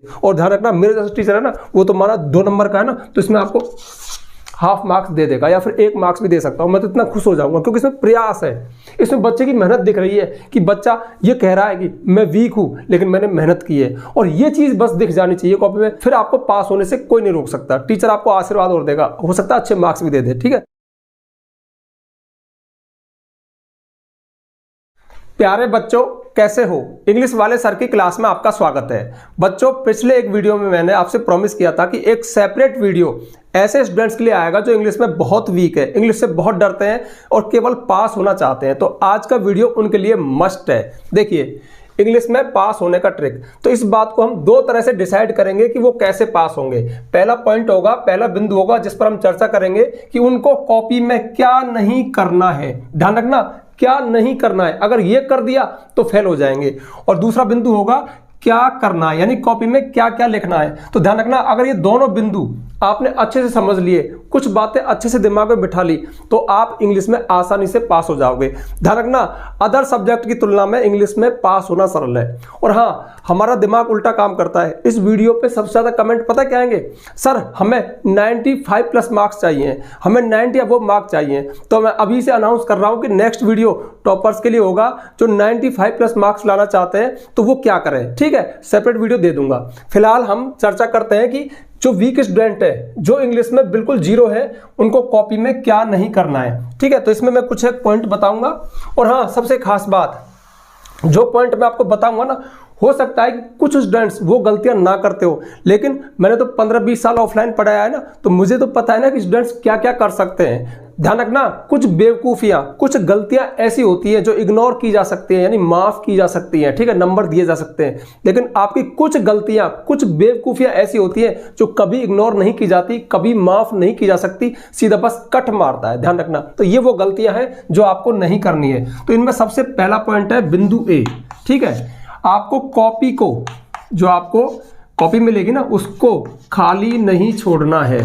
और ध्यान रखना मेरे जैसा टीचर है ना, वो तो माना 2 नंबर का है ना, तो इसमें आपको हाफ मार्क्स दे देगा या फिर 1 मार्क्स भी दे सकता हूं। मैं तो इतना खुश हो जाऊंगा क्योंकि इसमें प्रयास है, इसमें बच्चे की मेहनत दिख रही है कि बच्चा ये कह रहा है कि मैं वीक हूं लेकिन मैंने मेहनत की है, और ये चीज बस दिख जानी चाहिए कॉपी में, फिर आपको पास होने से कोई नहीं रोक सकता। टीचर आपको आशीर्वाद और देगा, हो सकता है अच्छे मार्क्स भी दे दे। ठीक है प्यारे बच्चों, कैसे हो? इंग्लिश वाले सर की क्लास में आपका स्वागत है। बच्चों, पिछले एक वीडियो में मैंने आपसे प्रॉमिस किया था कि एक सेपरेट वीडियो ऐसे स्टूडेंट्स के लिए आएगा जो इंग्लिश में बहुत वीक है, इंग्लिश से बहुत डरते हैं और केवल पास होना चाहते हैं। तो आज का वीडियो उनके लिए मस्ट है। देखिए, इंग्लिश में पास होने का ट्रिक, तो इस बात को हम 2 तरह से डिसाइड करेंगे कि वो कैसे पास होंगे। पहला पॉइंट होगा, पहला बिंदु होगा जिस पर हम चर्चा करेंगे कि उनको कॉपी में क्या नहीं करना है। ध्यान रखना, क्या नहीं करना है, अगर ये कर दिया तो फेल हो जाएंगे। और दूसरा बिंदु होगा क्या करना है, यानी कॉपी में क्या क्या लिखना है। तो ध्यान रखना, अगर ये दोनों बिंदु आपने अच्छे से समझ लिए, कुछ बातें अच्छे से दिमाग में बिठा ली, तो आप इंग्लिश में आसानी से पास हो जाओगे। ध्यान रखना, अदर सब्जेक्ट की तुलना में इंग्लिश में पास होना सरल है। और हाँ, हमारा दिमाग उल्टा काम करता है। इस वीडियो पे सबसे ज्यादा कमेंट पता क्या आएंगे? सर हमें 95 प्लस मार्क्स चाहिए, हमें 90 अबव मार्क्स चाहिए। तो मैं अभी से अनाउंस कर रहा हूं कि नेक्स्ट वीडियो टॉपर्स के लिए होगा। जो 95 प्लस मार्क्स लाना चाहते हैं तो वो क्या करें, ठीक है, सेपरेट वीडियो दे दूंगा। फिलहाल हम चर्चा करते हैं कि जो वीक स्टूडेंट है, जो इंग्लिश में बिल्कुल जीरो है, उनको कॉपी में क्या नहीं करना है। ठीक है, तो इसमें मैं कुछ एक पॉइंट बताऊंगा। और हाँ, सबसे खास बात, जो पॉइंट मैं आपको बताऊंगा ना, हो सकता है कि कुछ स्टूडेंट्स वो गलतियां ना करते हो, लेकिन मैंने तो 15-20 साल ऑफलाइन पढ़ाया है ना, तो मुझे तो पता है ना कि स्टूडेंट्स क्या क्या कर सकते हैं। ध्यान रखना, कुछ बेवकूफियां, कुछ गलतियां ऐसी होती हैं जो इग्नोर की जा सकती हैं, यानी माफ की जा सकती हैं। ठीक है, नंबर दिए जा सकते हैं, लेकिन आपकी कुछ गलतियां, कुछ बेवकूफियां ऐसी होती हैं जो कभी इग्नोर नहीं की जाती, कभी माफ नहीं की जा सकती, सीधा बस कट मारता है। ध्यान रखना, तो ये वो गलतियां हैं जो आपको नहीं करनी है। तो इनमें सबसे पहला पॉइंट है बिंदु ए। ठीक है, आपको कॉपी को, जो आपको कॉपी मिलेगी ना, उसको खाली नहीं छोड़ना है।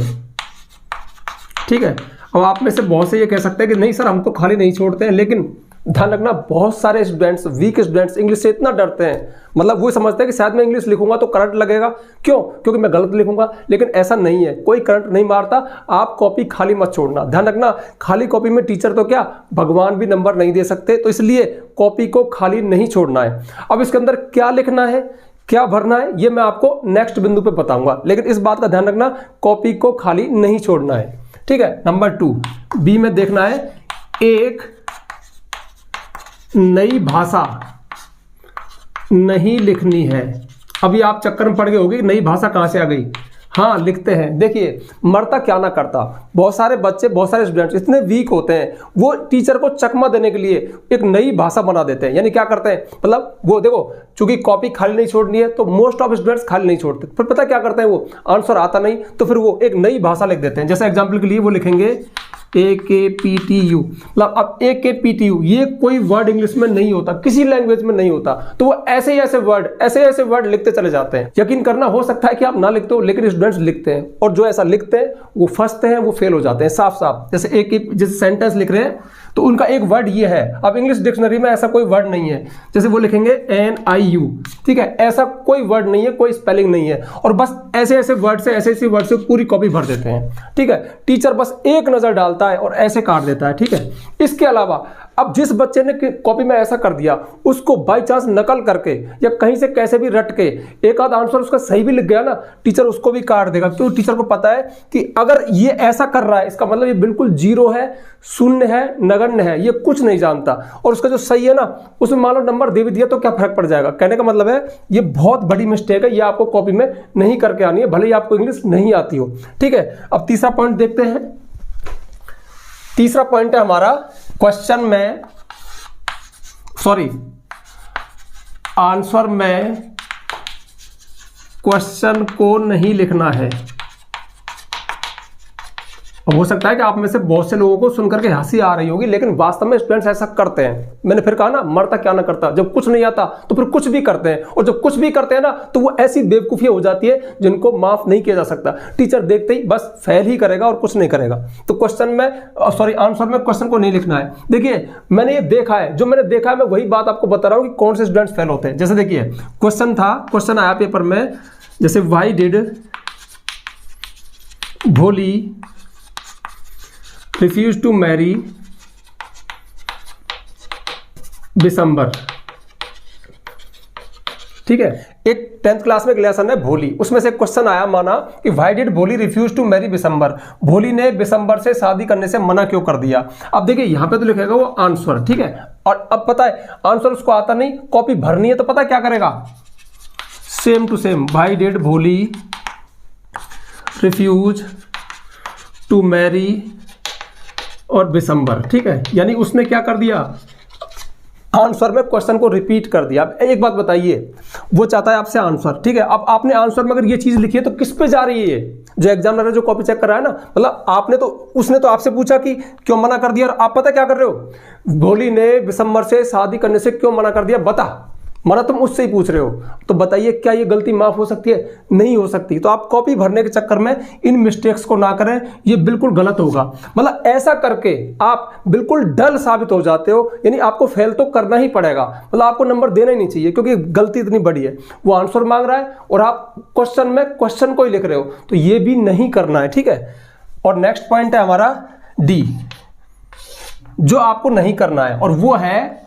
ठीक है, अब आप में से बहुत से ये कह सकते हैं कि नहीं सर हम तो खाली नहीं छोड़ते हैं, लेकिन ध्यान रखना, बहुत सारे स्टूडेंट्स, वीक स्टूडेंट्स इंग्लिश से इतना डरते हैं, मतलब वो समझते हैं कि शायद मैं इंग्लिश लिखूंगा तो करंट लगेगा। क्यों? क्योंकि मैं गलत लिखूंगा। लेकिन ऐसा नहीं है, कोई करंट नहीं मारता। आप कॉपी खाली मत छोड़ना। ध्यान रखना, खाली कॉपी में टीचर तो क्या, भगवान भी नंबर नहीं दे सकते, तो इसलिए कॉपी को खाली नहीं छोड़ना है। अब इसके अंदर क्या लिखना है, क्या भरना है, ये मैं आपको नेक्स्ट बिंदु पे बताऊंगा, लेकिन इस बात का ध्यान रखना, कॉपी को खाली नहीं छोड़ना है। ठीक है, नंबर 2 बी में देखना है, एक नई भाषा नहीं लिखनी है। अभी आप चक्कर में पड़ गए होंगे कि नई भाषा कहां से आ गई। हाँ, लिखते हैं। देखिए, मरता क्या ना करता, बहुत सारे बच्चे, बहुत सारे स्टूडेंट्स इतने वीक होते हैं, वो टीचर को चकमा देने के लिए एक नई भाषा बना देते हैं। यानी क्या करते हैं, मतलब वो देखो, चूंकि कॉपी खाली नहीं छोड़नी है तो मोस्ट ऑफ स्टूडेंट्स खाली नहीं छोड़ते, फिर पता क्या करते हैं, वो आंसर आता नहीं तो फिर वो एक नई भाषा लिख देते हैं। जैसे एग्जाम्पल के लिए वो लिखेंगे AKPTU, मतलब अब AKPTU ये कोई वर्ड इंग्लिश में नहीं होता, किसी लैंग्वेज में नहीं होता, तो वो ऐसे ही ऐसे वर्ड लिखते चले जाते हैं। यकीन करना, हो सकता है कि आप ना लिखते हो, लेकिन स्टूडेंट्स लिखते हैं, और जो ऐसा लिखते हैं वो फंसते हैं, वो फेल हो जाते हैं साफ साफ। जैसे सेंटेंस लिख रहे हैं तो उनका एक वर्ड ये है, अब इंग्लिश डिक्शनरी में ऐसा कोई वर्ड नहीं है। जैसे वो लिखेंगे NIU, ठीक है, ऐसा कोई वर्ड नहीं है, कोई स्पेलिंग नहीं है, और बस ऐसे ऐसे वर्ड से पूरी कॉपी भर देते हैं। ठीक है, टीचर बस एक नजर डालता है और ऐसे काट देता है। ठीक है, इसके अलावा अब जिस बच्चे ने कॉपी में ऐसा कर दिया, उसको बाई चांस नकल करके या कहीं से कैसे भी रट के एक आध आंसर उसका सही भी लिख गया ना, टीचर उसको भी काट देगा। क्यों? टीचर को पता है कि अगर ये ऐसा कर रहा है, इसका मतलब ये बिल्कुल जीरो है, शून्य है, नगण्य है, ये कुछ नहीं जानता, और उसका जो सही है ना, उसमें मान लो नंबर दे भी दिया तो क्या फर्क पड़ जाएगा। कहने का मतलब है ये बहुत बड़ी मिस्टेक है, ये आपको कॉपी में नहीं करके आनी है, भले ही आपको इंग्लिश नहीं आती हो। ठीक है, अब तीसरा पॉइंट देखते हैं। तीसरा पॉइंट है हमारा, आंसर में क्वेश्चन को नहीं लिखना है। अब हो सकता है कि आप में से बहुत से लोगों को सुनकर के हंसी आ रही होगी, लेकिन वास्तव में स्टूडेंट्स ऐसा करते हैं। मैंने फिर कहा ना, मरता क्या ना करता, जब कुछ नहीं आता तो फिर कुछ भी करते हैं, और जब कुछ भी करते हैं ना तो वो ऐसी बेवकूफियां हो जाती है जिनको माफ नहीं किया जा सकता। टीचर देखते ही बस फेल ही करेगा और कुछ नहीं करेगा। तो आंसर में क्वेश्चन को नहीं लिखना है। देखिए, मैंने ये देखा है, जो मैंने देखा है मैं वही बात आपको बता रहा हूँ कि कौन से स्टूडेंट्स फेल होते हैं। जैसे देखिए, क्वेश्चन आया पेपर में, जैसे why did Bholi refuse to Mary Bishambar. ठीक है, एक 10th क्लास में एक लेसन है भोली, उसमें से क्वेश्चन आया, माना कि why did Bholi refuse to Mary Bishambar, भोली ने बिशंबर से शादी करने से मना क्यों कर दिया। अब देखिए यहां पे तो लिखेगा वो आंसर, ठीक है, और अब पता है आंसर उसको आता नहीं, कॉपी भरनी है, तो पता क्या करेगा, same to same why did Bholi refuse to marry और बिशंबर। ठीक है, यानी उसने क्या कर दिया, आंसर में क्वेश्चन को रिपीट कर दिया। अब एक बात बताइए, वो चाहता है आपसे आंसर, ठीक है, अब आपने आंसर में अगर ये चीज लिखी है तो किस पे जा रही है ये, जो एग्जामिनर है जो कॉपी चेक कर रहा है ना, मतलब आपने तो, उसने तो आपसे पूछा कि क्यों मना कर दिया, और आप पता क्या कर रहे हो, भोली ने बिशंबर से शादी करने से क्यों मना कर दिया, बता, मना तुम उससे ही पूछ रहे हो, तो बताइए क्या ये गलती माफ हो सकती है, नहीं हो सकती। तो आप कॉपी भरने के चक्कर में इन मिस्टेक्स को ना करें, ये बिल्कुल गलत होगा। मतलब ऐसा करके आप बिल्कुल डल साबित हो जाते हो, यानी आपको फेल तो करना ही पड़ेगा, मतलब आपको नंबर देना ही नहीं चाहिए, क्योंकि गलती इतनी बड़ी है। वो आंसर मांग रहा है और आप क्वेश्चन में क्वेश्चन को ही लिख रहे हो, तो ये भी नहीं करना है, ठीक है। और नेक्स्ट पॉइंट है हमारा डी, जो आपको नहीं करना है, और वो है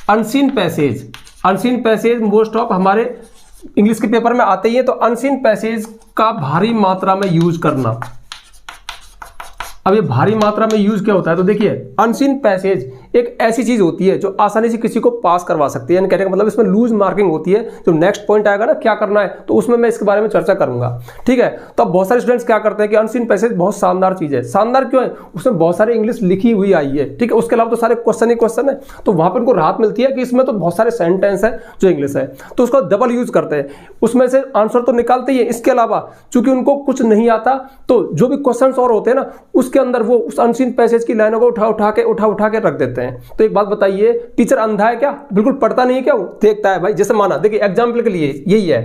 unseen passage. Unseen passage most of हमारे इंग्लिश के पेपर में आते ही है, तो अनसीन पैसेज का भारी मात्रा में यूज करना। अब ये भारी मात्रा में यूज क्या होता है, तो देखिए अनसीन पैसेज एक ऐसी चीज होती है जो आसानी से किसी को पास करवा सकती है, यानी कहने का मतलब इसमें लूज मार्किंग होती है। जो नेक्स्ट पॉइंट आएगा ना क्या करना है, तो उसमें मैं इसके बारे में चर्चा करूंगा, ठीक है। तो अब बहुत सारे स्टूडेंट्स क्या करते हैं कि अनसीन पैसेज बहुत शानदार चीज है। शानदार क्यों है, उसमें बहुत सारे इंग्लिश लिखी हुई आई है, ठीक है, उसके अलावा तो सारे क्वेश्चन ही क्वेश्चन है, तो वहां पर उनको राहत मिलती है कि इसमें तो बहुत सारे सेंटेंस है जो इंग्लिश है, तो उसका डबल यूज करते हैं, उसमें से आंसर तो निकालते ही है। इसके अलावा चूंकि उनको कुछ नहीं आता, तो जो भी क्वेश्चन और होते हैं ना, उसके अंदर वो उस अनसीन पैसेज की लाइनों को उठा उठा के रख देते हैं। तो एक बात बताइए, टीचर अंधा है क्या, बिल्कुल पढ़ता नहीं है क्या, वो देखता है भाई। जैसे माना, देखिए एग्जांपल के लिए यही है,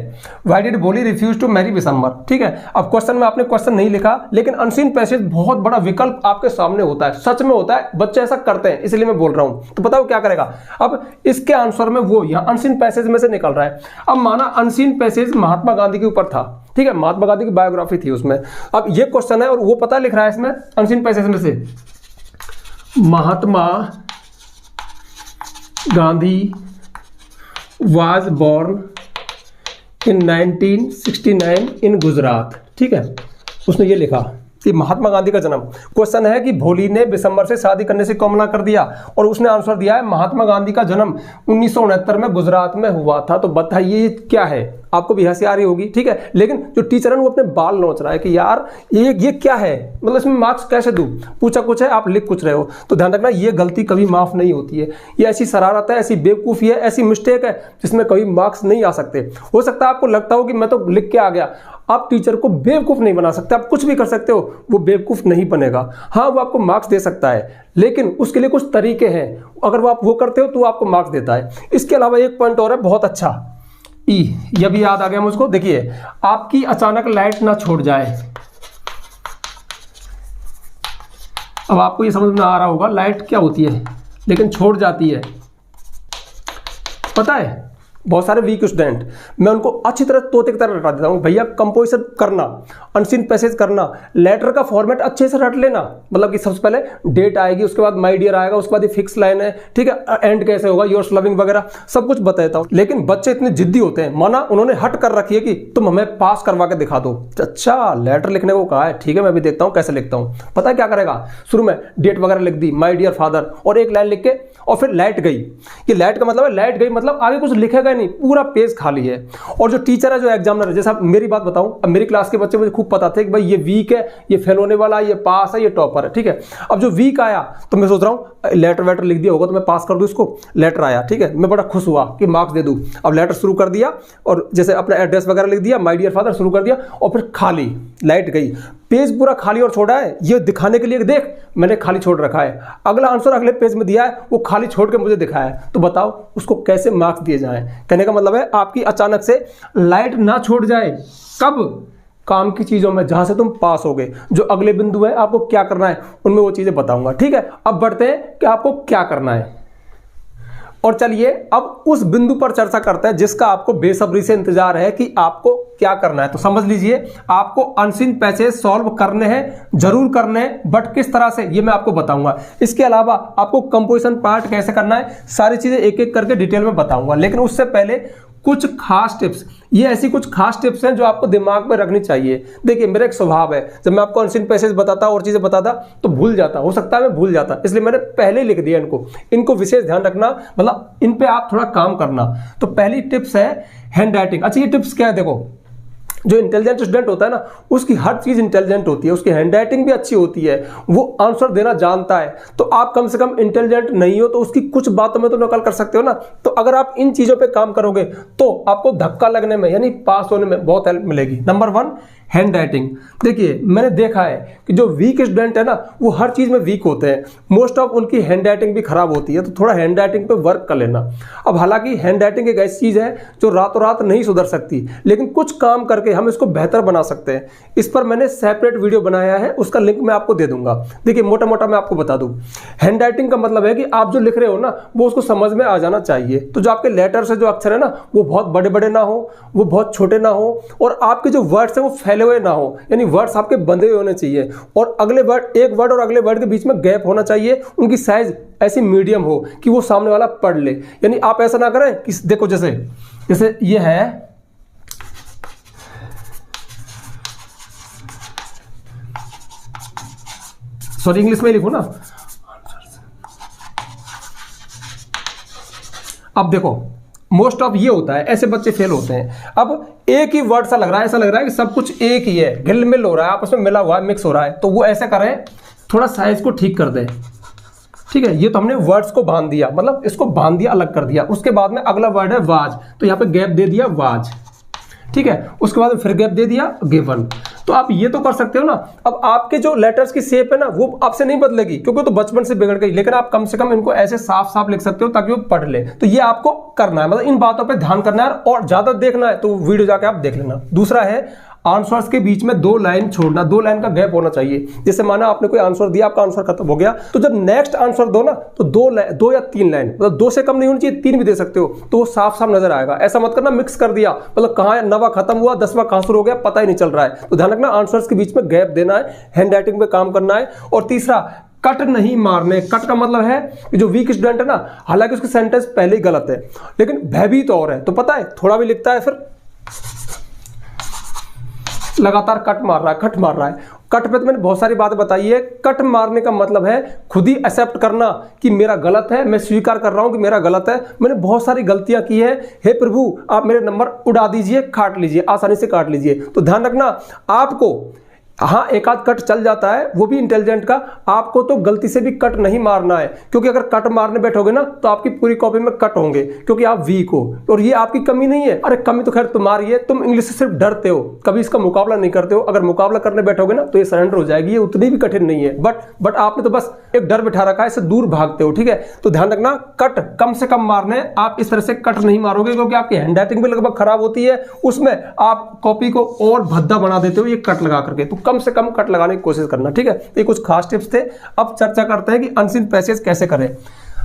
why did Bholi refuse to Mary Bishambar, ठीक है। अब क्वेश्चन में आपने क्वेश्चन नहीं लिखा, लेकिन अनसीन पैसेज बहुत बड़ा विकल्प आपके सामने होता है, सच में होता है, बच्चे ऐसा करते हैं, इसलिए मैं बोल रहा हूं। तो बताओ क्या करेगा, अब इसके आंसर में वो यहां अनसीन पैसेज में से निकल रहा है। अब माना अनसीन पैसेज महात्मा गांधी के ऊपर था, ठीक है, महात्मा गांधी की बायोग्राफी थी उसमें। अब ये क्वेश्चन है और वो पता लिख रहा है इसमें अनसीन पैसेज में से, Mahatma Gandhi was born in 1969 in Gujarat, ठीक है। उसने ये लिखा कि महात्मा गांधी का जन्म, क्वेश्चन है कि भोली ने बिशंबर से शादी करने से क्यों मना कर दिया, और उसने आंसर दिया है महात्मा गांधी का जन्म 1969 में गुजरात में हुआ था। तो बताइए क्या है, आपको भी हंसी आ रही होगी, ठीक है, लेकिन जो टीचर है वो अपने बाल नोच रहा है कि यार ये क्या है, मतलब इसमें मार्क्स कैसे दूं, पूछा कुछ है आप लिख कुछ रहे हो। तो ध्यान रखना, ये गलती कभी माफ नहीं होती है, ये ऐसी शरारत है, ऐसी बेवकूफ़ी है, ऐसी मिस्टेक है जिसमें कभी मार्क्स नहीं आ सकते। हो सकता है आपको लगता हो कि मैं तो लिख के आ गया, आप टीचर को बेवकूफ़ नहीं बना सकते, आप कुछ भी कर सकते हो, वो बेवकूफ़ नहीं बनेगा। हाँ, वो आपको मार्क्स दे सकता है, लेकिन उसके लिए कुछ तरीके हैं, अगर वो आप वो करते हो तो आपको मार्क्स देता है। इसके अलावा एक पॉइंट और है बहुत अच्छा, यह भी याद आ गया मुझको। देखिए, आपकी अचानक लाइट ना छोड़ जाए। अब आपको ये समझ में आ रहा होगा लाइट क्या होती है, लेकिन छोड़ जाती है, पता है। बहुत सारे वीक स्टूडेंट, मैं उनको अच्छी तरह तोते की तरह रटा देता हूँ, भैया कंपोजिशन करना, अनसीन पैसेज करना, लेटर का फॉर्मेट अच्छे से रट लेना, मतलब कि सबसे पहले डेट आएगी, उसके बाद माय डियर आएगा, उसके बाद ये फिक्स लाइन है, ठीक है, एंड कैसे होगा, योर्स लविंग वगैरह सब कुछ बताता हूँ। लेकिन बच्चे इतने जिद्दी होते हैं, माना उन्होंने हट कर रखी है कि तुम हमें पास करवा के दिखा दो। अच्छा, लेटर लिखने को कहा है, ठीक है, मैं भी देखता हूँ कैसे लिखता हूँ। पता है क्या करेगा, शुरू में डेट वगैरह लिख दी, माय डियर फादर, और एक लाइन लिख के, और फिर लाइट गई। ये लाइट का मतलब है लाइट गई मतलब आगे कुछ लिखेगा नहीं, पूरा पेज खाली है। और जो टीचर है, जो एग्जामिनर है, जैसा मेरी बात बताऊं, अब मेरी क्लास के बच्चे मुझे खूब पता थे कि भाई ये वीक है, ये फेल होने वाला, ये पास है, ये टॉपर है, ठीक है। अब जो वीक आया तो मैं सोच रहा हूं लेटर वेटर लिख दिया होगा तो मैं पास कर दूं इसको, लेटर आया, ठीक है, मैं बड़ा खुश हुआ कि मार्क्स दे दूं। अब लेटर शुरू कर दिया और जैसे अपना एड्रेस वगैरह लिख दिया, माय डियर फादर शुरू कर दिया, और फिर खाली, लाइट गई, पेज पूरा खाली और छोड़ा है, ये दिखाने के लिए देख मैंने खाली छोड़ रखा है। अगला आंसर अगले पेज में दिया है, वो खाली छोड़ के मुझे दिखाया है। तो बताओ उसको कैसे मार्क्स दिए जाएं। कहने का मतलब है आपकी अचानक से लाइट ना छोड़ जाए, कब, काम की चीजों में जहां से तुम पास हो गए। जो अगले बिंदु है आपको क्या करना है, उनमें वो चीजें बताऊंगा, ठीक है। अब बढ़ते हैं कि आपको क्या करना है। और चलिए अब उस बिंदु पर चर्चा करते हैं जिसका आपको बेसब्री से इंतजार है कि आपको क्या करना है। तो समझ लीजिए, आपको अनसीन पैसेज सॉल्व करने हैं, जरूर करने हैं, बट किस तरह से ये मैं आपको बताऊंगा। इसके अलावा आपको कंपोजिशन पार्ट कैसे करना है, सारी चीजें एक एक करके डिटेल में बताऊंगा। लेकिन उससे पहले कुछ खास टिप्स, ये ऐसी कुछ खास टिप्स हैं जो आपको दिमाग में रखनी चाहिए। देखिए, मेरा एक स्वभाव है, जब मैं आपको अनसीन पैसेज बताता और चीजें बताता तो भूल जाता, हो सकता है मैं भूल जाता, इसलिए मैंने पहले ही लिख दिया। इनको विशेष ध्यान रखना, मतलब इन पे आप थोड़ा काम करना। तो पहली टिप्स है हैंड राइटिंग। अच्छा, ये टिप्स क्या है, देखो, जो इंटेलिजेंट स्टूडेंट होता है ना, उसकी हर चीज इंटेलिजेंट होती है, उसकी हैंड राइटिंग भी अच्छी होती है, वो आंसर देना जानता है। तो आप कम से कम इंटेलिजेंट नहीं हो तो उसकी कुछ बातों में तो नकल कर सकते हो ना। तो अगर आप इन चीजों पे काम करोगे तो आपको धक्का लगने में यानी पास होने में बहुत हेल्प मिलेगी। Number 1, hand writing. देखिए, मैंने देखा है कि जो वीक स्टूडेंट है ना, वो हर चीज में वीक होते हैं, मोस्ट ऑफ उनकी हैंड राइटिंग भी खराब होती है। तो थोड़ा हैंड राइटिंग पे वर्क कर लेना। अब हालांकि हैंड राइटिंग एक ऐसी चीज है जो रातों रात नहीं सुधर सकती, लेकिन कुछ काम करके हम इसको बेहतर बना सकते हैं। इस पर मैंने सेपरेट वीडियो बनाया है, उसका लिंक मैं आपको दे दूंगा। देखिए, मोटा मोटा मैं आपको बता दूं, हैंड राइटिंग का मतलब है कि आप जो लिख रहे हो ना, वो उसको समझ में आ जाना चाहिए। तो जो आपके लेटर से जो अक्षर है ना, वो बहुत बड़े बड़े ना हो, वो बहुत छोटे ना हो, और आपके जो वर्ड्स है वो फैले हुए ना हो, यानी वर्ड्स आपके बंधे हुए होने चाहिए। और अगले वर्ड, एक वर्ड और अगले वर्ड के बीच में गैप होना चाहिए। उनकी साइज ऐसी मीडियम हो कि वो सामने वाला पढ़ ले। यानी आप ऐसा ना करें कि देखो, जैसे ये है, सॉरी इंग्लिश में लिखो ना। अब देखो, मोस्ट ऑफ ये होता है, ऐसे बच्चे फेल होते हैं। अब एक ही वर्ड सा लग रहा है, ऐसा लग रहा है कि सब कुछ एक ही है, घिल मिल हो रहा है, आपस में मिला हुआ है, मिक्स हो रहा है। तो वो ऐसे करें, थोड़ा साइज को ठीक कर दें। ठीक है, ये तो हमने वर्ड्स को बांध दिया, मतलब इसको बांध दिया, अलग कर दिया। उसके बाद में अगला वर्ड है वाज, तो यहाँ पे गैप दे दिया वाज। ठीक है, उसके बाद फिर गैप दे दिया गिवन। तो आप ये तो कर सकते हो ना। अब आपके जो लेटर्स की शेप है ना, वो आपसे नहीं बदलेगी क्योंकि तो बचपन से बिगड़ गई, लेकिन आप कम से कम इनको ऐसे साफ साफ लिख सकते हो ताकि वो पढ़ ले। तो ये आपको करना है, मतलब इन बातों पे ध्यान करना है। और ज्यादा देखना है तो वीडियो जाके आप देख लेना। दूसरा है आंसर्स के बीच में 2 लाइन छोड़ना, 2 लाइन का गैप होना चाहिए। जैसे माना आपने कोई आंसर दिया, आपका आंसर खत्म हो गया, तो जब नेक्स्ट आंसर दो ना, तो 2 या 3 लाइन, मतलब 2 से कम नहीं होनी चाहिए, 3 भी दे सकते हो, तो वो साफ साफ नजर आएगा। ऐसा मत करना मिक्स कर दिया, मतलब कहाँ 9वां खत्म हुआ 10वां कहाँ शुरू हो गया पता ही नहीं चल रहा है। तो ध्यान रखना, आंसर्स के बीच में गैप देना है, हैंड राइटिंग पे काम करना है। और तीसरा, कट नहीं मारने। कट का मतलब है कि जो वीक स्टूडेंट है ना, हालांकि उसके सेंटेंस पहले ही गलत है, लेकिन भयभीत और है, तो पता है थोड़ा भी लिखता है, फिर लगातार कट मार रहा है, कट मार रहा है। कट पे तो मैंने बहुत सारी बातें बताई है। कट मारने का मतलब है खुद ही एक्सेप्ट करना कि मेरा गलत है, मैं स्वीकार कर रहा हूं कि मेरा गलत है, मैंने बहुत सारी गलतियां की है, हे प्रभु आप मेरे नंबर उड़ा दीजिए, काट लीजिए, आसानी से काट लीजिए। तो ध्यान रखना, आपको हाँ एक आध कट चल जाता है, वो भी इंटेलिजेंट का, आपको तो गलती से भी कट नहीं मारना है। क्योंकि अगर कट मारने बैठोगे ना तो आपकी पूरी कॉपी में कट होंगे, क्योंकि आप वीक हो। और ये आपकी कमी नहीं है, अरे कमी तो खैर तुम्हारी है, तुम इंग्लिश से सिर्फ डरते हो, कभी इसका मुकाबला नहीं करते हो। अगर मुकाबला करने बैठोगे ना तो ये सरेंडर हो जाएगी, ये उतनी भी कठिन नहीं है। बट आपने तो बस एक डर बिठा रखा है, इससे दूर भागते हो। ठीक है, तो ध्यान रखना, कट कम से कम मारने। आप इस तरह से कट नहीं मारोगे क्योंकि आपकी हैंड राइटिंग भी लगभग खराब होती है, उसमें आप कॉपी को और भद्दा बना देते हो ये कट लगा करके। तो कम से कम कट लगा की कोशिश करना। ठीक है, ये कुछ खास टिप्स थे। अब चर्चा करते हैं कि अनसीन पैसेज कैसे करें।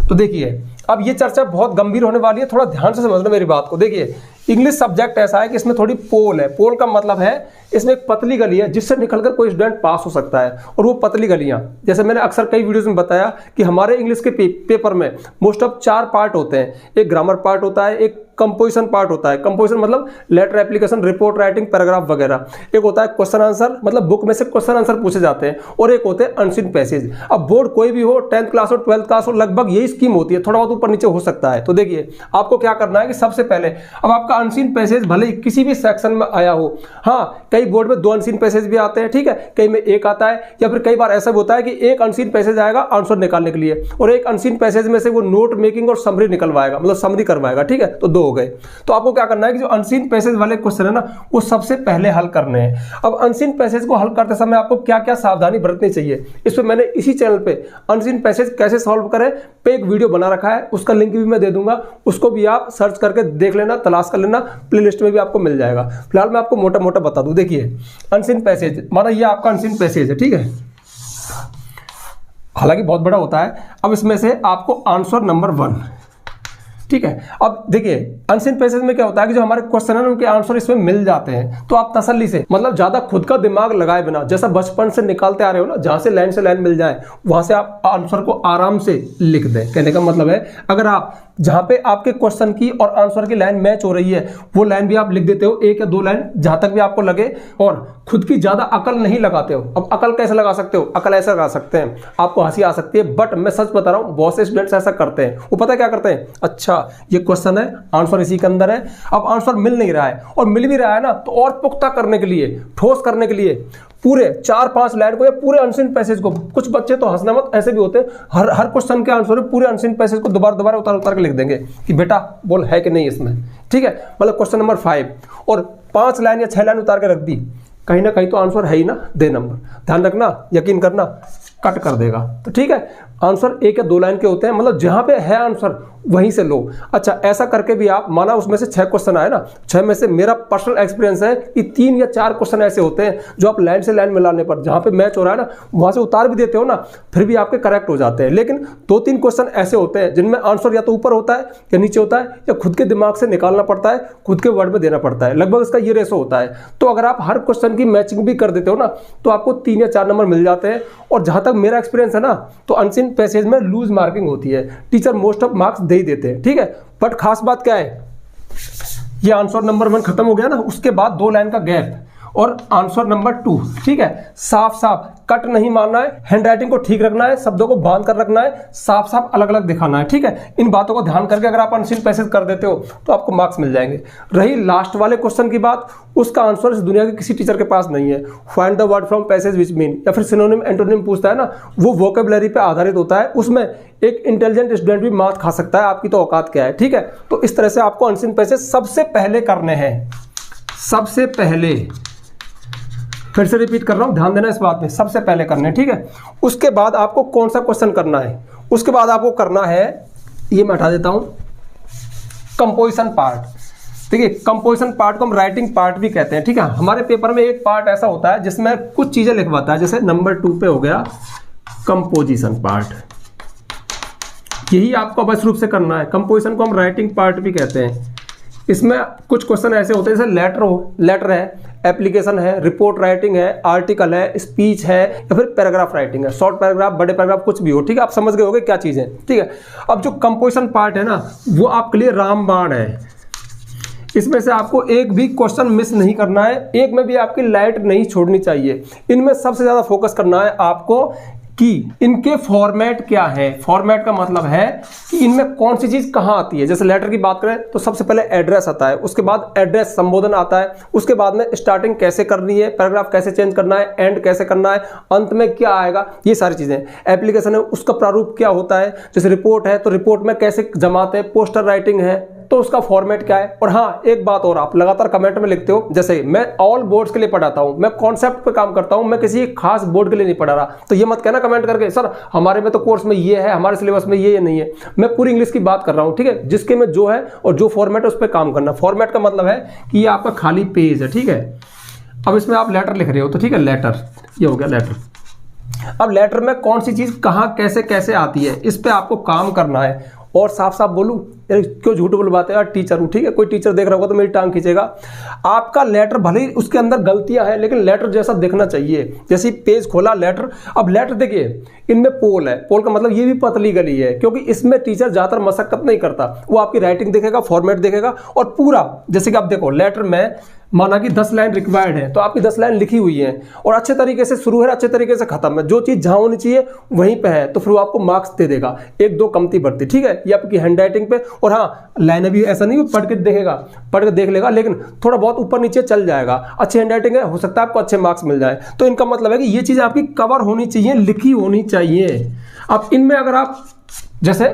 तो देखिए, अब ये चर्चा बहुत गंभीर होने वाली है, थोड़ा ध्यान से समझना मेरी बात को। देखिए, इंग्लिश सब्जेक्ट ऐसा है कि इसमें थोड़ी पोल है। पोल का मतलब है इसमें एक पतली गली है जिससे निकलकर कोई स्टूडेंट पास हो सकता है। और वो पतली गलियां, जैसे मैंने अक्सर कई वीडियोस में बताया कि हमारे इंग्लिश के पेपर में मोस्ट ऑफ 4 पार्ट होते हैं। एक ग्रामर पार्ट होता है, एक कंपोजिशन पार्ट होता है, कंपोजिशन मतलब letter application, report writing, paragraph वगैरह। एक होता है क्वेश्चन आंसर, मतलब बुक में से क्वेश्चन आंसर पूछे जाते हैं। और एक होते हैं अनसीन पैसेज। अब बोर्ड कोई भी हो, 10th क्लास हो, 12th क्लास हो, लगभग यही स्कीम होती है, थोड़ा बहुत ऊपर नीचे हो सकता है। तो देखिए, आपको क्या करना है कि सबसे पहले, अब आपका अनसीन पैसेज भले ही किसी भी सेक्शन में आया हो, हाँ कई बोर्ड में 2 अनसीन पैसेज भी आते हैं, ठीक है, कई में 1 आता है, या फिर कई बार ऐसा होता है कि एक अनसीन पैसेज आएगा आंसर निकालने के लिए, और एक अनसीन पैसेज में से वो नोट मेकिंग और समरी निकलवाएगा, मतलब समरी करवाएगा। ठीक है, तो 2 हो गए। तो आपको क्या करना है कि जो अनसीन पैसेज वाले क्वेश्चन है ना, वो सबसे पहले हल करने हैं। अब अनसीन पैसेज को हल करते समय आपको क्या क्या सावधानी बरतनी चाहिए, इस पर मैंने इसी चैनल पे अनसीन पैसेज कैसे सॉल्व करें पे एक वीडियो बना रखा है, उसका लिंक भी मैं दे दूंगा, उसको भी आप सर्च करके देख लेना, तलाश कर लेना, प्लेलिस्ट में भी आपको मिल जाएगा। फिलहाल मैं आपको मोटा मोटा बता दूं। देखिए, अनसीन पैसेज माना ये आपका अनसीन पैसेज है, ठीक है, हालांकि बहुत बड़ा होता है। अब इसमें से आपको आंसर नंबर 1 ठीक है। अब देखिए अनसीन पैसेज में क्या होता है कि जो हमारे क्वेश्चन है उनके आंसर इसमें मिल जाते हैं, तो आप तसल्ली से मतलब ज्यादा खुद का दिमाग लगाए बिना, जैसा बचपन से निकालते आ रहे हो ना, जहां से लाइन मिल जाए वहां से आप आंसर को आराम से लिख दें। कहने का मतलब है अगर आप जहां पे आपके क्वेश्चन की और आंसर की लाइन मैच हो रही है वो लाइन भी आप लिख देते हो, एक या दो लाइन जहां तक भी आपको लगे, और खुद की ज्यादा अकल नहीं लगाते हो। अब अकल कैसे लगा सकते हो? अकल ऐसा लगा सकते हैं, आपको हंसी आ सकती है बट मैं सच बता रहा हूं बहुत से स्टूडेंट्स ऐसा करते हैं। वो पता क्या करते हैं, अच्छा ये क्वेश्चन है, आंसर इसी के अंदर है, अब आंसर मिल नहीं रहा है और मिल भी रहा है ना तो और पुख्ता करने के लिए, ठोस करने के लिए पूरे 4-5 लाइन को या पूरे अनसीन पैसेज को, कुछ बच्चे तो हंसना मत ऐसे भी होते हैं, हर क्वेश्चन के आंसर में पूरे अनसीन पैसेज को दोबारा उतार के लिख देंगे कि बेटा बोल है कि नहीं इसमें, ठीक है। मतलब क्वेश्चन नंबर 5 और 5 लाइन या 6 लाइन उतार के रख दी, कहीं ना कहीं तो आंसर है ही ना, दे नंबर। ध्यान रखना, यकीन करना, कट कर देगा। तो ठीक है, आंसर 1 या 2 लाइन के होते हैं, मतलब जहां पे है आंसर वहीं से लो। अच्छा ऐसा करके भी आप, माना उसमें से 6 क्वेश्चन आए ना, 6 में से मेरा पर्सनल एक्सपीरियंस है कि 3 या 4 क्वेश्चन ऐसे होते हैं जो आप लाइन से लाइन मिलाने पर जहां पे मैच हो रहा है ना वहां से उतार भी देते हो ना, फिर भी आपके करेक्ट हो जाते हैं। लेकिन 2-3 क्वेश्चन ऐसे होते हैं जिनमें आंसर या तो ऊपर होता है या नीचे होता है, या खुद के दिमाग से निकालना पड़ता है, खुद के वर्ड में देना पड़ता है, लगभग इसका ये रेशो होता है। तो अगर आप हर क्वेश्चन की मैचिंग भी कर देते हो ना तो आपको 3 या 4 नंबर मिल जाते हैं। और जहां तक मेरा एक्सपीरियंस है ना तो अनसीन पैसेज में लूज मार्किंग होती है, टीचर मोस्ट ऑफ मार्क्स दे ही देते हैं, ठीक है। बट खास बात क्या है, ये आंसर नंबर 1 खत्म हो गया ना, उसके बाद 2 लाइन का गैप और आंसर नंबर 2, ठीक है। साफ साफ कट नहीं मारना है, हैंडराइटिंग को ठीक रखना है, शब्दों को बांध कर रखना है, साफ साफ अलग अलग दिखाना है, ठीक है। इन बातों को ध्यान करके अगर आप अनसीन पैसेज कर देते हो तो आपको मार्क्स मिल जाएंगे। रही लास्ट वाले क्वेश्चन की बात, उसका आंसर इस दुनिया के किसी टीचर के पास नहीं है। Find the word from passage which mean, या फिर सिनोनिम एंटोनिम पूछता है ना, वो वोकेबुलरी पे आधारित होता है, उसमें एक इंटेलिजेंट स्टूडेंट भी मात खा सकता है, आपकी तो औकात क्या है, ठीक है। तो इस तरह से आपको अनसीन पैसेज सबसे पहले करने हैं, सबसे पहले, फिर से रिपीट कर रहा हूं, ध्यान देना इस बात में, सबसे पहले करने, ठीक है। उसके बाद आपको कौन सा क्वेश्चन करना है, उसके बाद आपको करना है, ये मैं हटा देता हूं, कंपोजिशन पार्ट। देखिए कंपोजिशन पार्ट को हम राइटिंग पार्ट भी कहते हैं, ठीक है। हमारे पेपर में एक पार्ट ऐसा होता है जिसमें कुछ चीजें लिखवाता है, जैसे नंबर 2 पे हो गया कंपोजिशन पार्ट, यही आपको अवश्य रूप से करना है। कंपोजिशन को हम राइटिंग पार्ट भी कहते हैं। इसमें कुछ क्वेश्चन ऐसे होते हैं जैसे लेटर है, एप्लीकेशन है, रिपोर्ट राइटिंग है, आर्टिकल है, स्पीच है, या फिर पैराग्राफ राइटिंग है, शॉर्ट पैराग्राफ, बड़े पैराग्राफ, कुछ भी हो, ठीक है। आप समझ गए होंगे क्या चीज़ है, ठीक है। अब जो कंपोजिशन पार्ट है ना वो आपके लिए रामबाण है, इसमें से आपको एक भी क्वेश्चन मिस नहीं करना है, एक में भी आपकी लाइट नहीं छोड़नी चाहिए। इनमें सबसे ज़्यादा फोकस करना है आपको कि इनके फॉर्मेट क्या है। फॉर्मेट का मतलब है कि इनमें कौन सी चीज कहां आती है। जैसे लेटर की बात करें तो सबसे पहले एड्रेस आता है, उसके बाद एड्रेस संबोधन आता है, उसके बाद में स्टार्टिंग कैसे करनी है, पैराग्राफ कैसे चेंज करना है, एंड कैसे करना है, अंत में क्या आएगा, ये सारी चीजें। एप्लीकेशन है, उसका प्रारूप क्या होता है, जैसे रिपोर्ट है तो रिपोर्ट में कैसे जमाते हैं, पोस्टर राइटिंग है तो उसका फॉर्मेट क्या है। और हाँ एक बात और, आप लगातार कमेंट में लिखते हो, जैसे मैं ऑल बोर्ड्स के लिए पढ़ाता हूं, मैं कॉन्सेप्ट पे काम करता हूं, मैं किसी खास बोर्ड के लिए नहीं पढ़ा रहा, तो ये मत कहना कमेंट करके सर हमारे में तो कोर्स में ये है, हमारे सिलेबस में ये नहीं है। मैं पूरी इंग्लिश की बात कर रहा हूं, ठीक है, जिसके में जो है और जो फॉर्मेट है उस पर काम करना। फॉर्मेट का मतलब है कि ये आपका खाली पेज है, ठीक है। अब इसमें आप लेटर लिख रहे हो तो ठीक है, लेटर, ये हो गया लेटर। अब लेटर में कौन सी चीज कहां कैसे कैसे आती है, इस पे आपको काम करना है। और साफ साफ बोलूं, क्यों झूठ बोल बात है यार, टीचर हूं, ठीक है, कोई टीचर देख रहा होगा तो मेरी टांग खींचेगा। आपका लेटर भले ही उसके अंदर गलतियां हैं लेकिन लेटर जैसा दिखना चाहिए। जैसे पेज खोला लेटर, अब लेटर देखिए इनमें पोल है, पोल का मतलब ये भी पतली गली है, क्योंकि इसमें टीचर ज्यादातर मशक्कत नहीं करता, वो आपकी राइटिंग देखेगा, फॉर्मेट देखेगा और पूरा, जैसे कि आप देखो लेटर में माना कि 10 लाइन रिक्वायर्ड है तो आपकी 10 लाइन लिखी हुई है और अच्छे तरीके से शुरू है, अच्छे तरीके से खत्म है, जो चीज जहां होनी चाहिए वहीं पे है, तो फिर वो आपको मार्क्स दे देगा, 1-2 कमती बढ़ती, ठीक है। ये आपकी हैंडराइटिंग पे, और हाँ लाइन भी ऐसा नहीं पढ़ के देखेगा, पढ़ के देख लेगा लेकिन थोड़ा बहुत ऊपर नीचे चल जाएगा, अच्छी हैंडराइटिंग है, हो सकता है आपको अच्छे मार्क्स मिल जाए। तो इनका मतलब है कि ये चीज आपकी कवर होनी चाहिए, लिखी होनी चाहिए। अब इनमें अगर आप जैसे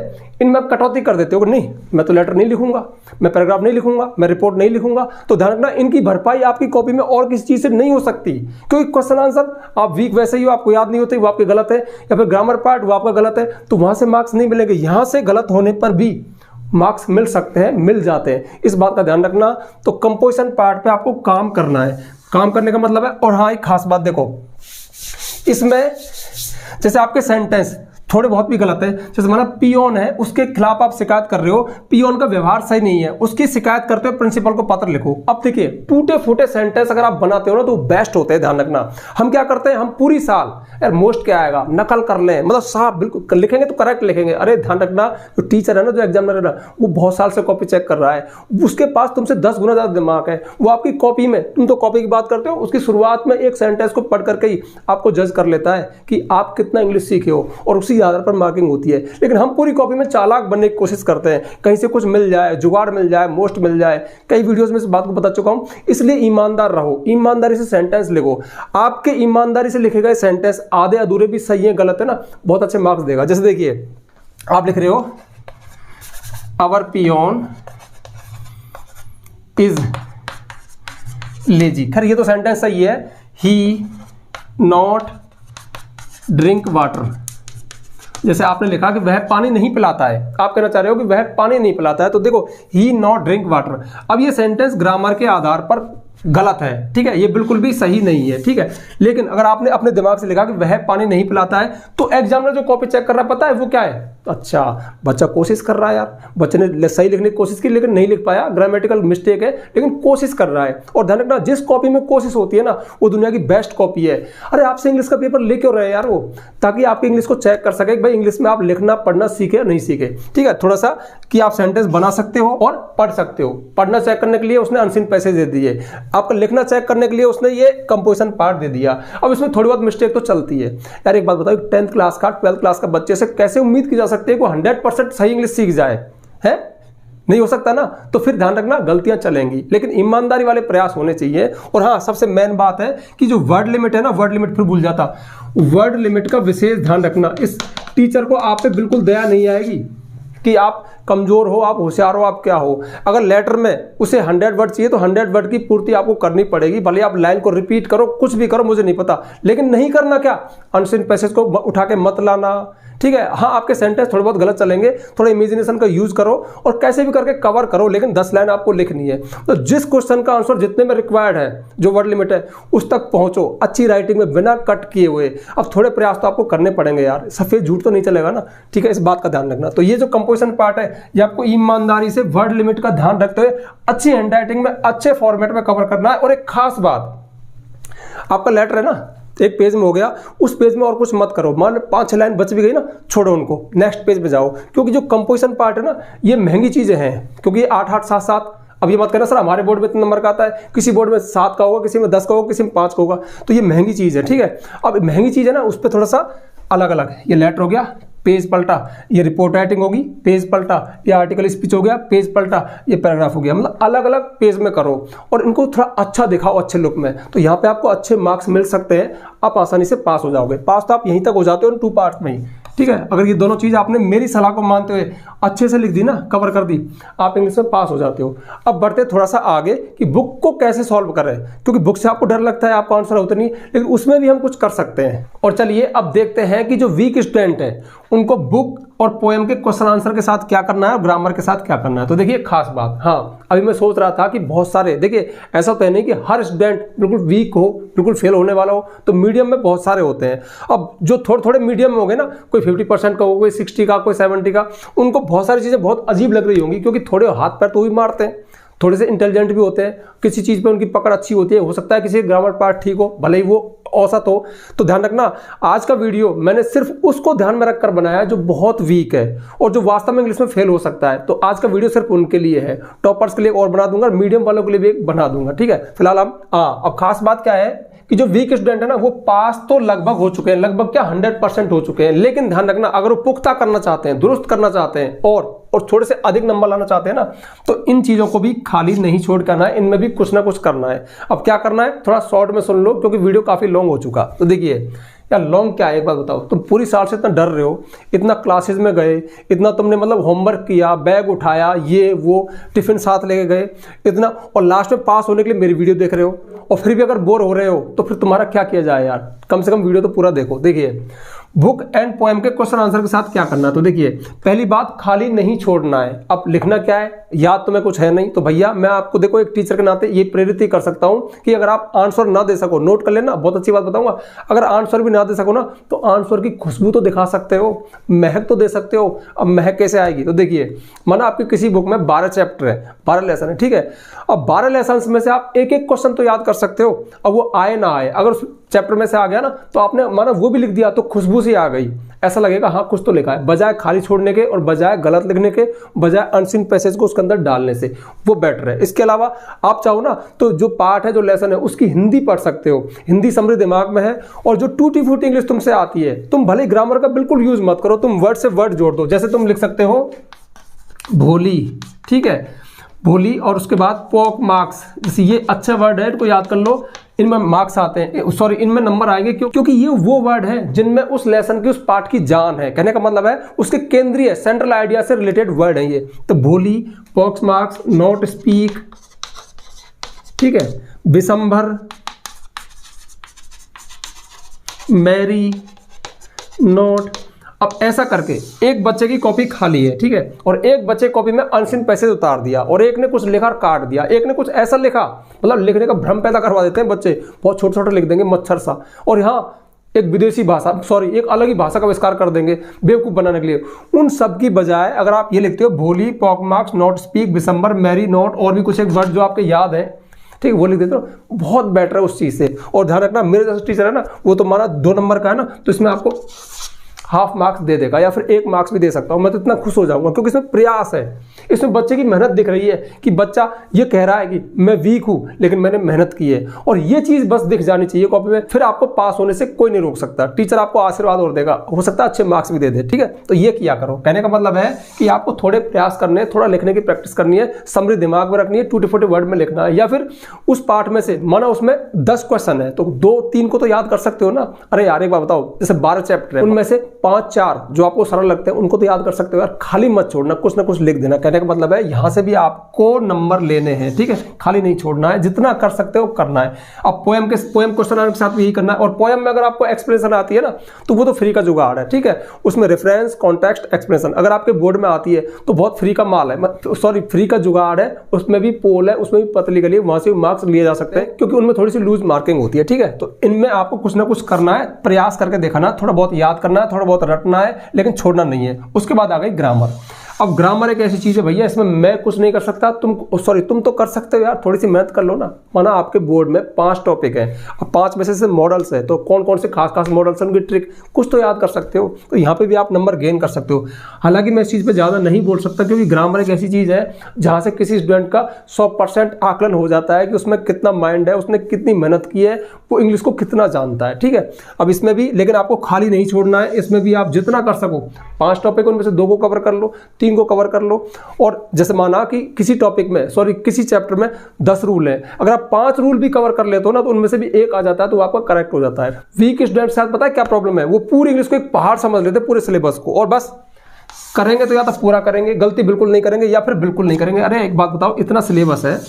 इनमें कटौती कर देते हो कि नहीं मैं तो लेटर नहीं लिखूंगा, मैं पैराग्राफ नहीं लिखूंगा, मैं रिपोर्ट नहीं लिखूंगा, तो ध्यान रखना इनकी भरपाई आपकी कॉपी में और किसी चीज से नहीं हो सकती, क्योंकि क्वेश्चन आंसर आप वीक वैसे ही हो, आपको याद नहीं होते, वो आपके गलत है, या फिर ग्रामर पार्ट वो आपका गलत है, तो वहां से मार्क्स नहीं मिलेंगे। यहां से गलत होने पर भी मार्क्स मिल सकते हैं, मिल जाते हैं, इस बात का ध्यान रखना। तो कंपोजिशन पार्ट पे आपको काम करना है, काम करने का मतलब है। और हाँ एक खास बात देखो, इसमें जैसे आपके सेंटेंस थोड़े बहुत भी गलत है। जैसे हमारा पियोन है, उसके खिलाफ आप शिकायत कर रहे हो, पियोन का व्यवहार सही नहीं है, उसकी शिकायत करते हो, प्रिंसिपल को पत्र लिखो। अब देखिए टूटे फूटे सेंटेंस अगर आप बनाते हो ना तो बेस्ट होते हैं, ध्यान रखना। हम क्या करते हैं, हम पूरी साल यार मोस्ट क्या आएगा नकल कर लें, मतलब साफ बिल्कुल लिखेंगे तो करेक्ट लिखेंगे। अरे ध्यान रखना, जो टीचर है ना, जो एग्जामिनर है ना, वो बहुत साल से कॉपी चेक कर रहा है, उसके पास तुमसे 10 गुना ज्यादा दिमाग है। वो आपकी कॉपी में, तुम तो कॉपी की बात करते हो, उसकी शुरुआत में एक सेंटेंस को पढ़ करके ही आपको जज कर लेता है कि आप कितना इंग्लिश सीखे हो, और उसी आधार पर मार्किंग होती है। लेकिन हम पूरी कॉपी में चालाक बनने की कोशिश करते हैं, कहीं से कुछ मिल जाए, जुगाड़ मिल जाए, मोस्ट मिल जाए। कई वीडियोस में इस बात को बता चुका हूं। इसलिए ईमानदार रहो, ईमानदारी से सेंटेंस लिखो। आपके ईमानदारी से लिखे गए सेंटेंस आधे अधूरे भी सही है गलत है ना, बहुत अच्छे मार्क्स देगा। जैसे देखिए आप लिख रहे हो आवर पियोन इज लेजी, खैर ये तो सेंटेंस सही है। ही नॉट ड्रिंक वाटर, जैसे आपने लिखा कि वह पानी नहीं पिलाता है, आप कहना चाह रहे हो कि वह पानी नहीं पिलाता है, तो देखो ही नॉट ड्रिंक वाटर। अब ये सेंटेंस ग्रामर के आधार पर गलत है, ठीक है, ये बिल्कुल भी सही नहीं है, ठीक है। लेकिन अगर आपने अपने दिमाग से लिखा कि वह पानी नहीं पिलाता है, तो एग्जामिनर जो कॉपी चेक कर रहा है पता है वो क्या है, अच्छा बच्चा कोशिश कर रहा है यार, बच्चे ने सही लिखने की कोशिश की लेकिन नहीं लिख पाया, ग्रामेटिकल मिस्टेक है, लेकिन कोशिश कर रहा है। और ध्यान रखना, जिस कॉपी में कोशिश होती है ना वो दुनिया की बेस्ट कॉपी है। अरे आपसे इंग्लिश का पेपर ले क्यों रहे यार वो, ताकि आपकी इंग्लिश को चेक कर सके भाई इंग्लिश में आप लिखना पढ़ना सीखे या नहीं सीखे, ठीक है। थोड़ा सा कि आप सेंटेंस बना सकते हो और पढ़ सकते हो। पढ़ना चेक करने के लिए उसने अनसीन पैसे दे दिए, आपका लिखना चेक करने के लिए उसने ये कंपोजिशन पार्ट दे दिया। अब इसमें थोड़ी बहुत मिस्टेक तो चलती है यार। एक बात बताओ, 10th क्लास का 12th क्लास का बच्चे से कैसे उम्मीद की जा सकती है कि 100% सही इंग्लिश सीख जाए, है नहीं हो सकता ना। तो फिर ध्यान रखना गलतियां चलेंगी, लेकिन ईमानदारी वाले प्रयास होने चाहिए। और हाँ, सबसे मेन बात है कि जो वर्ड लिमिट है ना, वर्ड लिमिट फिर भूल जाता, वर्ड लिमिट का विशेष ध्यान रखना। इस टीचर को आप पे बिल्कुल दया नहीं आएगी कि आप कमजोर हो, आप होशियार हो, आप क्या हो। अगर लेटर में उसे 100 वर्ड चाहिए तो 100 वर्ड की पूर्ति आपको करनी पड़ेगी, भले आप लाइन को रिपीट करो, कुछ भी करो, मुझे नहीं पता, लेकिन नहीं करना क्या, अनसीन पैसेज को उठा के मत लाना, ठीक है। हाँ, आपके सेंटेंस थोड़े बहुत गलत चलेंगे, थोड़ा इमेजिनेशन का यूज करो और कैसे भी करके कवर करो, लेकिन 10 लाइन आपको लिखनी है। तो जिस क्वेश्चन का आंसर जितने में रिक्वायर्ड है, जो वर्ड लिमिट है, उस तक पहुंचो अच्छी राइटिंग में, बिना कट किए हुए। अब थोड़े प्रयास तो आपको करने पड़ेंगे यार, सफेद झूठ तो नहीं चलेगा ना, ठीक है, इस बात का ध्यान रखना। तो ये जो कंपोजिशन पार्ट है, ये आपको ईमानदारी से वर्ड लिमिट का ध्यान रखते हुए अच्छी हैंडराइटिंग में, अच्छे फॉर्मेट में कवर करना है। और एक खास बात, आपका लेटर है ना, एक पेज में हो गया, उस पेज में और कुछ मत करो। मान 5-6 लाइन बच भी गई ना, छोड़ो उनको, नेक्स्ट पेज पे जाओ। क्योंकि जो कंपोजिशन पार्ट है ना, ये महंगी चीजें हैं, क्योंकि 8-8, 7-7, अब ये मत कहना सर हमारे बोर्ड में इतने नंबर का आता है, किसी बोर्ड में 7 का होगा, किसी में 10 का होगा, किसी में 5 का होगा, तो ये महंगी चीज है, ठीक है। अब महंगी चीज है ना, उस पर थोड़ा सा अलग अलग, ये लेटर हो गया, पेज पलटा, ये रिपोर्ट राइटिंग होगी, पेज पलटा, ये आर्टिकल स्पीच हो गया, पेज पलटा, ये पैराग्राफ हो गया, मतलब अलग अलग पेज में करो और इनको थोड़ा अच्छा दिखाओ, अच्छे लुक में। तो यहाँ पे आपको अच्छे मार्क्स मिल सकते हैं, आप आसानी से पास हो जाओगे। पास तो आप यहीं तक हो जाते हो 2 पार्ट में ही, ठीक है। अगर ये दोनों चीज आपने मेरी सलाह को मानते हुए अच्छे से लिख दी ना, कवर कर दी, आप इंग्लिश में पास हो जाते हो। अब बढ़ते थोड़ा सा आगे कि बुक को कैसे सॉल्व करें, क्योंकि बुक से आपको डर लगता है, आपका आंसर होता नहीं, लेकिन उसमें भी हम कुछ कर सकते हैं। और चलिए अब देखते हैं कि जो वीक स्टूडेंट है उनको बुक और पोएम के क्वेश्चन आंसर के साथ क्या करना है और ग्रामर के साथ क्या करना है। तो देखिए खास बात, हाँ अभी मैं सोच रहा था कि बहुत सारे, देखिए ऐसा तो है नहीं कि हर स्टूडेंट बिल्कुल वीक हो, बिल्कुल फेल होने वाला हो, तो मीडियम में बहुत सारे होते हैं। अब जो थोड़े थोड़े मीडियम में हो गए ना, कोई 50% का हो, कोई 60 का, कोई 70 का, उनको बहुत सारी चीज़ें बहुत अजीब लग रही होंगी, क्योंकि थोड़े हाथ पैर तो भी मारते हैं, थोड़े से इंटेलिजेंट भी होते हैं, किसी चीज़ पे उनकी पकड़ अच्छी होती है, हो सकता है किसी ग्रामर पार्ट ठीक हो, भले ही वो औसत हो। तो ध्यान रखना, आज का वीडियो मैंने सिर्फ उसको ध्यान में रखकर बनाया जो बहुत वीक है और जो वास्तव में इंग्लिश में फेल हो सकता है। तो आज का वीडियो सिर्फ उनके लिए है, टॉपर्स के लिए और बना दूंगा, मीडियम वालों के लिए भी एक बना दूंगा, ठीक है। फिलहाल हम अब खास बात क्या है कि जो वीक स्टूडेंट है ना, वो पास तो लगभग हो चुके हैं, लगभग क्या 100% हो चुके हैं। लेकिन ध्यान रखना, अगर वो पुख्ता करना चाहते हैं, दुरुस्त करना चाहते हैं और थोड़े से अधिक नंबर लाना चाहते हैं ना, तो इन चीजों को भी खाली नहीं छोड़ करना है, इनमें भी कुछ ना कुछ करना है। अब क्या करना है, थोड़ा शॉर्ट में सुन लो, क्योंकि वीडियो काफी लॉन्ग हो चुका। तो देखिए यार, लॉन्ग क्या है एक बात बताओ, तुम पूरी साल से इतना डर रहे हो, इतना क्लासेस में गए, इतना तुमने मतलब होमवर्क किया, बैग उठाया, ये वो टिफिन साथ लेके गए, इतना, और लास्ट में पास होने के लिए मेरी वीडियो देख रहे हो, और फिर भी अगर बोर हो रहे हो तो फिर तुम्हारा क्या किया जाए यार। कम से कम वीडियो तो पूरा देखो। देखिए बुक एंड पोएम के क्वेश्चन आंसर के साथ क्या करना है। तो देखिए, पहली बात, खाली नहीं छोड़ना है। अब लिखना क्या है, याद तुम्हें कुछ है नहीं तो भैया मैं आपको देखो एक टीचर के नाते ये प्रेरित ही कर सकता हूं कि अगर आप आंसर ना दे सको, नोट कर लेना, बहुत अच्छी बात बताऊंगा, अगर आंसर भी ना दे सको ना तो आंसर की खुशबू तो दिखा सकते हो, महक तो दे सकते हो। अब महक कैसे आएगी, तो देखिए, माना आपकी किसी बुक में 12 चैप्टर है, 12 लेसन है, ठीक है। अब 12 लेसन में से आप एक एक क्वेश्चन तो याद कर सकते हो। अब वो आए ना आए, अगर उस चैप्टर में से आ गया ना तो आपने माना वो भी लिख दिया तो खुशबू से आ गई, ऐसा लगेगा हाँ कुछ तो लिखा है, बजाय खाली छोड़ने के और बजाय गलत लिखने के, बजाय अनसीन पैसेज को उसके अंदर डालने से, वो बेटर है। इसके अलावा आप चाहो ना तो जो पार्ट है, जो लेसन है, उसकी हिंदी पढ़ सकते हो, हिंदी समरी दिमाग में है। और जो टूटी फूटी इंग्लिश तुमसे आती है, तुम भले ग्रामर का बिल्कुल यूज मत करो, तुम वर्ड से वर्ड जोड़ दो। जैसे तुम लिख सकते हो भोली, ठीक है, भोली, और उसके बाद पॉक मार्क्स, जैसे ये अच्छा वर्ड है, इनको याद कर लो, इनमें मार्क्स आते हैं, सॉरी इनमें नंबर आएंगे, क्योंकि ये वो वर्ड है जिनमें उस लेसन की, उस पार्ट की जान है। कहने का मतलब है उसके केंद्रीय सेंट्रल आइडिया से रिलेटेड वर्ड है ये। तो भोली, पॉक्स मार्क्स, नॉट स्पीक, ठीक है, बिसंबर, मैरी, नोट। अब ऐसा करके एक बच्चे की कॉपी खाली है, ठीक है, और एक बच्चे की कॉपी में अनसीन पैसेज उतार दिया, और एक ने कुछ लिखा और काट दिया, एक ने कुछ ऐसा लिखा, मतलब लिखने का भ्रम पैदा करवा देते हैं बच्चे, बहुत छोटे छोटे लिख देंगे मच्छर सा, और यहाँ एक विदेशी भाषा, सॉरी एक अलग ही भाषा का आविष्कार कर देंगे बेवकूफ़ बनाने के लिए। उन सब की बजाय अगर आप ये लिखते हो Bholi, pock marks, not speak, दिसंबर, मैरी, नोट, और भी कुछ एक वर्ड जो आपके याद है, ठीक है, वो लिख देते हो, बहुत बेटर है उस चीज़ से। और ध्यान रखना, मेरे जैसे टीचर है ना, वो तो हमारा 2 नंबर का है ना, तो इसमें आपको हाफ मार्क्स दे देगा या फिर 1 मार्क्स भी दे सकता हूं, मैं तो इतना खुश हो जाऊंगा, क्योंकि इसमें प्रयास है, इसमें बच्चे की मेहनत दिख रही है कि बच्चा ये कह रहा है कि मैं वीक हूं लेकिन मैंने मेहनत की है, और ये चीज बस दिख जानी चाहिए कॉपी में, फिर आपको पास होने से कोई नहीं रोक सकता। टीचर आपको आशीर्वाद और देगा, हो सकता है अच्छे मार्क्स भी दे दे, ठीक है। तो ये किया करो, कहने का मतलब है कि आपको थोड़े प्रयास करने, थोड़ा लिखने की प्रैक्टिस करनी है, समरी दिमाग में रखनी है, टूटे फूटे वर्ड में लिखना है, या फिर उस पार्ट में से माना उसमें 10 क्वेश्चन है तो 2-3 को तो याद कर सकते हो ना। अरे यार एक बात बताओ, जैसे 12 चैप्टर है, उनमें से 5-4 जो आपको सरल लगते हैं उनको तो याद कर सकते हो यार, खाली मत छोड़ना, कुछ ना कुछ लिख देना। कहने का मतलब है यहां से भी आपको नंबर लेने हैं, ठीक है, खाली नहीं छोड़ना है, जितना कर सकते हो करना है। अब पोएम क्वेश्चन के साथ भी यही करना है, और पोएम में अगर आपको एक्सप्लेनेशन आती है ना तो वो तो फ्री का जुगाड़ है, ठीक है, उसमें रेफरेंस, कॉन्टेक्स्ट, एक्सप्लेनेशन अगर आपके बोर्ड में आती है तो बहुत फ्री का माल है, सॉरी फ्री का जुगाड़ है, उसमें भी पोल है, उसमें भी पतली गली, वहां से मार्क्स लिए जा सकते हैं, क्योंकि उनमें थोड़ी सी लूज मार्किंग होती है, ठीक है। तो इनमें आपको कुछ ना कुछ करना है, प्रयास करके देखना, थोड़ा बहुत याद करना है, थोड़ा बहुत रटना है, लेकिन छोड़ना नहीं है। उसके बाद आ गई ग्रामर। अब ग्रामर एक ऐसी चीज है भैया, इसमें मैं कुछ नहीं कर सकता, तुम तो कर सकते हो यार, थोड़ी सी मेहनत कर लो ना। माना आपके बोर्ड में 5 टॉपिक है, अब 5 में से मॉडल्स है, तो कौन कौन से खास खास मॉडल्स हैं, उनकी ट्रिक कुछ तो याद कर सकते हो, तो यहाँ पे भी आप नंबर गेन कर सकते हो। हालांकि मैं इस चीज़ पे ज़्यादा नहीं बोल सकता, क्योंकि ग्रामर एक ऐसी चीज़ है जहाँ से किसी स्टूडेंट का 100% आकलन हो जाता है कि उसमें कितना माइंड है, उसने कितनी मेहनत की है, वो इंग्लिश को कितना जानता है, ठीक है। अब इसमें भी लेकिन आपको खाली नहीं छोड़ना है, इसमें भी आप जितना कर सको, 5 टॉपिक उनमें से 2 को कवर कर लो, 3 को कवर कर लो। और जैसे माना कि किसी टॉपिक में, सॉरी किसी चैप्टर में 10 रूल है, अगर आप 5 रूल भी कवर कर लेते हो ना तो उनमें से भी 1 आ जाता है, तो आपका करेक्ट हो जाता है। वीक स्टूडेंट के साथ पता है क्या प्रॉब्लम है, वो पूरी इंग्लिश को एक पहाड़ समझ लेते हैं, पूरे सिलेबस को, और बस करेंगे तो या तो पूरा करेंगे, गलती बिल्कुल नहीं करेंगे, या फिर बिल्कुल नहीं करेंगे। अरे एक बात बताओ, इतना सिलेबस है,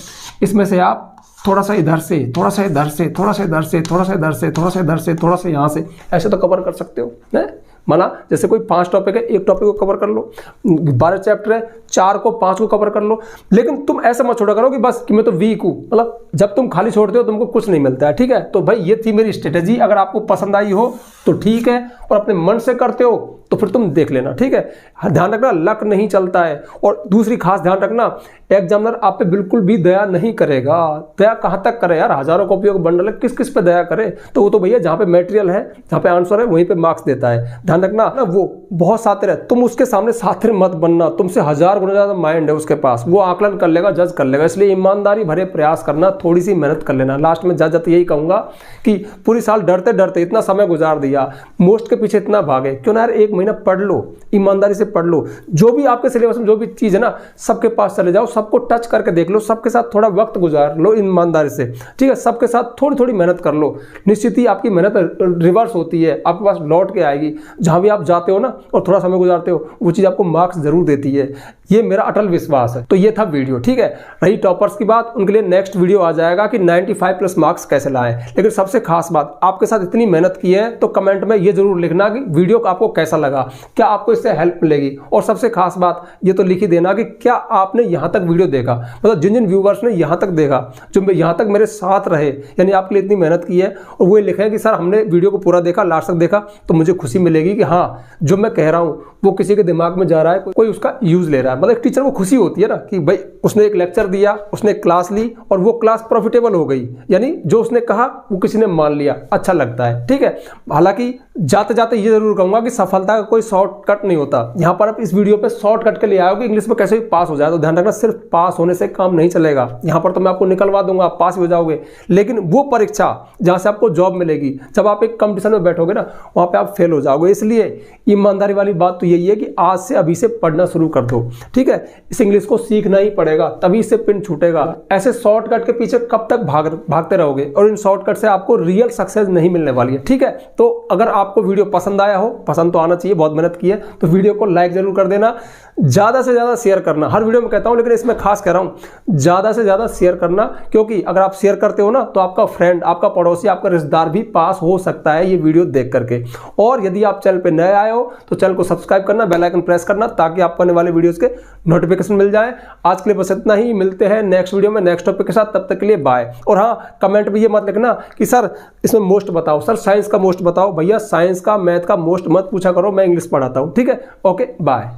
इसमें से आप थोड़ा सा इधर से, थोड़ा सा इधर से, थोड़ा सा इधर से, थोड़ा सा इधर से, थोड़ा सा इधर से, थोड़ा सा यहाँ से, ऐसे तो कवर कर सकते हो है। माना जैसे कोई 5 टॉपिक है, 1 टॉपिक को कवर कर लो, 12 चैप्टर है, 4 को 5 को कवर कर लो, लेकिन तुम ऐसा मत छोड़ा करो कि बस कि मैं तो वीक हूँ, मतलब जब तुम खाली छोड़ते हो तुमको कुछ नहीं मिलता है, ठीक है। तो भाई ये थी मेरी स्ट्रेटेजी, अगर आपको पसंद आई हो तो ठीक है, और अपने मन से करते हो तो फिर तुम देख लेना, ठीक है। ध्यान रखना लक नहीं चलता है, और दूसरी खास ध्यान रखना, एग्जामिनर आप पे बिल्कुल भी दया नहीं करेगा। दया कहाँ तक करे यार, हजारों कॉपियों का बंडल है, किस किस पे दया करे, तो वो तो भैया जहाँ पे मटेरियल है, जहाँ पे आंसर है, वहीं पे मार्क्स देता है। ध्यान रखना ना, वो बहुत सातिर है, तुम उसके सामने सातिर मत बनना, तुमसे 1000 गुना ज्यादा माइंड है उसके पास, वो आकलन कर लेगा, जज कर लेगा, इसलिए ईमानदारी भरे प्रयास करना, थोड़ी सी मेहनत कर लेना। लास्ट में जज यही कहूंगा कि पूरी साल डरते डरते इतना समय गुजार दिया, मोस्ट के पीछे इतना भागे, क्यों ना यार 1 महीना पढ़ लो, ईमानदारी से पढ़ लो, जो भी आपके सिलेबस में जो भी चीज है ना, सबके पास चले जाओ, सबको टच करके देख लो, सबके साथ थोड़ा वक्त गुजार लो ईमानदारी से, ठीक है। सबके साथ थोड़ी थोड़ी मेहनत कर लो, निश्चित ही आपकी मेहनत रिवर्स होती है, आपके पास लौट के आएगी। जहां भी आप जाते हो ना और थोड़ा समय गुजारते हो, वो चीज आपको मार्क्स जरूर देती है। ये मेरा अटल विश्वास है। तो ये था वीडियो, ठीक है। रही टॉपर्स की बात, उनके लिए नेक्स्ट वीडियो आ जाएगा कि 95 प्लस मार्क्स कैसे लाएं। लेकिन सबसे खास बात, आपके साथ इतनी मेहनत की है तो कमेंट में ये जरूर लिखना कि वीडियो आपको कैसा लगा, क्या आपको इससे हेल्प मिलेगी। और सबसे खास बात ये तो लिख ही देना कि क्या आपने यहाँ तक वीडियो देखा, मतलब जिन जिन व्यूवर्स ने यहाँ तक देखा, जो यहाँ तक मेरे साथ रहे, यानी आपके लिए इतनी मेहनत की है, और वो लिखें कि सर हमने वीडियो को पूरा देखा, लास्ट तक देखा, तो मुझे खुशी मिलेगी कि हाँ जो मैं कह रहा हूँ वो किसी के दिमाग में जा रहा है, कोई उसका यूज ले रहा है। मतलब एक टीचर को खुशी होती है ना कि भाई उसने एक लेक्चर दिया, उसने क्लास ली और वो क्लास प्रॉफिटेबल हो गई, यानी जो उसने कहा वो किसी ने मान लिया, अच्छा लगता है, ठीक है। हालांकि जाते जाते ये जरूर कहूंगा कि सफलता का कोई शॉर्टकट नहीं होता। यहाँ पर आप इस वीडियो पे शॉर्टकट के लिए आए हो कि इंग्लिश में कैसे भी पास हो जाए, तो ध्यान रखना सिर्फ पास होने से काम नहीं चलेगा। यहाँ पर तो मैं आपको निकलवा दूंगा, आप पास हो जाओगे, लेकिन वो परीक्षा जहाँ से आपको जॉब मिलेगी, जब आप एक कंपटीशन में बैठोगे ना, वहाँ पे आप फेल हो जाओगे। इसलिए ईमानदारी वाली बात तो यही है कि आज से अभी से पढ़ना शुरू कर दो, ठीक है। इस इंग्लिश को सीखना ही पड़ेगा, तभी इससे पिन छूटेगा। ऐसे शॉर्टकट के पीछे कब तक भागते रहोगे, और इन शॉर्टकट से आपको रियल सक्सेस नहीं मिलने वाली है, ठीक है। तो अगर आपको वीडियो पसंद आया हो, पसंद तो आना चाहिए, बहुत मेहनत की है, तो वीडियो को लाइक जरूर कर देना, ज्यादा से ज्यादा शेयर करना। हर वीडियो में कहता हूं लेकिन इसमें खास कह रहा हूं, ज्यादा से ज्यादा शेयर करना, क्योंकि अगर आप शेयर करते हो ना तो आपका फ्रेंड, आपका पड़ोसी, आपका रिश्तेदार भी पास हो सकता है ये वीडियो देख करके। और यदि आप चैनल पे नए आए हो तो चैनल को सब्सक्राइब करना, बेल आइकन प्रेस करना, ताकि आपको आने वाले वीडियोस के नोटिफिकेशन मिल जाए। आज के लिए बस इतना ही, मिलते हैं नेक्स्ट वीडियो में नेक्स्ट टॉपिक के साथ, तब तक के लिए बाय। और हाँ, कमेंट में ये मत लिखना कि सर इसमें मोस्ट बताओ, सर साइंस का मोस्ट बताओ। भैया साइंस का, मैथ का मोस्ट मत पूछा करो, मैं इंग्लिश पढ़ाता हूँ, ठीक है। Okay, bye.